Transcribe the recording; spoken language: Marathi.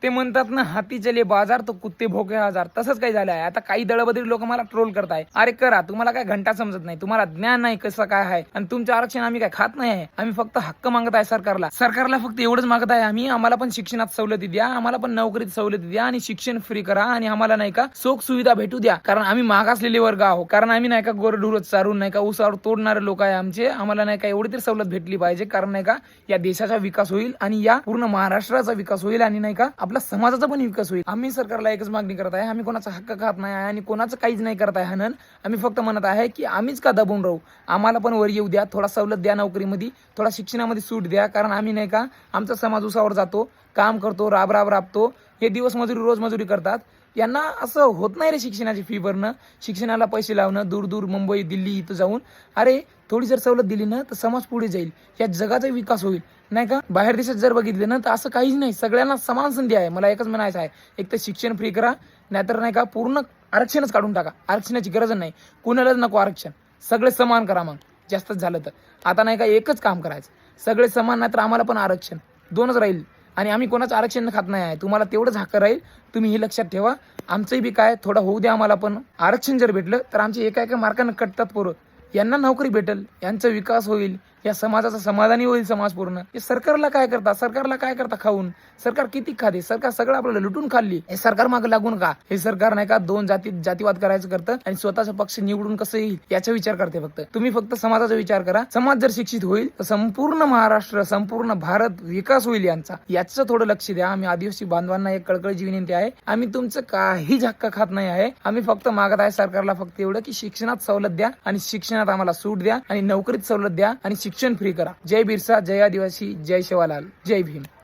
ते म्हणतात ना, हाती चले बाजार तो कुत्ते भोके हजार. तसंच काही झालं आहे. आता काही दळबद्री लोक मला ट्रोल करताय. अरे करा, तुम्हाला काय घंटा समजत नाही, तुम्हाला ज्ञान नाही कसं काय आहे. आणि तुमचं आरक्षण आम्ही काय खात नाही आहे. आम्ही फक्त हक्क मागत आहे सरकारला फक्त एवढंच मागत आहे आम्ही, आम्हाला पण शिक्षणात सवलती द्या, आम्हाला पण नोकरीत सवलती द्या आणि शिक्षण फ्री करा आणि आम्हाला नाही का सुख सुविधा भेटू द्या. कारण आम्ही मागासलेले वर्ग आहोत. कारण आम्ही नाही का गोरढोर चारून नाही का उसावर तोडणारे लोक आहे आमचे. आम्हाला नाही का एवढी तरी सवलत भेटली पाहिजे. कारण नाही का या देशाचा विकास होईल आणि या पूर्ण महाराष्ट्राचा विकास होईल आणि नाही का आपला समाजाचा पण विकास होईल. आम्ही सरकारला एकच मागणी करत आहे, आम्ही कोणाचा हक्क खात नाही आहे आणि कोणाचं काहीच नाही करत आहे हनन. आम्ही फक्त म्हणत आहे की आम्हीच का दबून राहू, आम्हाला पण वर येऊ द्या, थोडा सवलत द्या नोकरीमध्ये, थोडा शिक्षणामध्ये सूट द्या. कारण आम्ही नाही का आमचा समाज उसावर जातो, काम करतो, राबतो, हे दिवस मजुरी रोज मजुरी करतात. यांना असं होत नाही रे शिक्षणाची फी भरणं, शिक्षणाला पैसे लावणं, दूर दूर मुंबई दिल्ली इथं जाऊन. अरे थोडी जर सवलत दिली ना तर समाज पुढे जाईल, या जगाचा विकास होईल नाही का. बाहेर देशात जर बघितले ना तर असं काहीच नाही, सगळ्यांना समान संधी आहे. मला एकच म्हणायचं आहे, एक तर शिक्षण फ्री करा, नाहीतर नाही का पूर्ण आरक्षणच काढून टाका. आरक्षणाची गरज नाही, कुणालाच नको आरक्षण, सगळे समान करा. मग जास्तच झालं तर आता नाही का एकच काम करायचं, सगळे समान, नाहीतर आम्हाला पण आरक्षण, दोनच राहील. आणि आम्ही कोणाचं आरक्षण खात नाही आहे, तुम्हाला तेवढंच हक्क राहील. तुम्ही हे लक्षात ठेवा. आमचंही बी काय थोडं होऊ द्या आम्हाला पण. आरक्षण जर भेटलं तर आमचे एका मार्कानं कटतात पोरं, यांना नोकरी भेटेल, यांचा विकास होईल, या समाजाचा समाधानी होईल समाज पूर्ण. हे सरकारला काय करता खाऊन. सरकार किती खाते, सरकार सगळं आपल्याला लुटून खाल्ली. हे सरकार मागे लागून का, हे सरकार नाही का दोन जातीवाद करायचं करतं आणि स्वतःचा पक्ष निवडून कसं येईल याचा विचार करते. तुम्ही फक्त समाजाचा विचार करा. समाज जर शिक्षित होईल तर संपूर्ण महाराष्ट्र, संपूर्ण भारत विकास होईल यांचा. याचं थोडं लक्ष द्या. आम्ही आदिवासी बांधवांना एक कळकळीची विनंती आहे, आम्ही तुमचं काहीच हक्क खात नाही आहे. आम्ही फक्त मागत आहे सरकारला फक्त एवढं की शिक्षणात सवलत द्या आणि शिक्षणात आम्हाला सूट द्या आणि नोकरीत सवलत द्या आणि शिक्षण फ्री करा. जय बिरसा, जय आदिवासी, जय शिवालाल, जय भीम.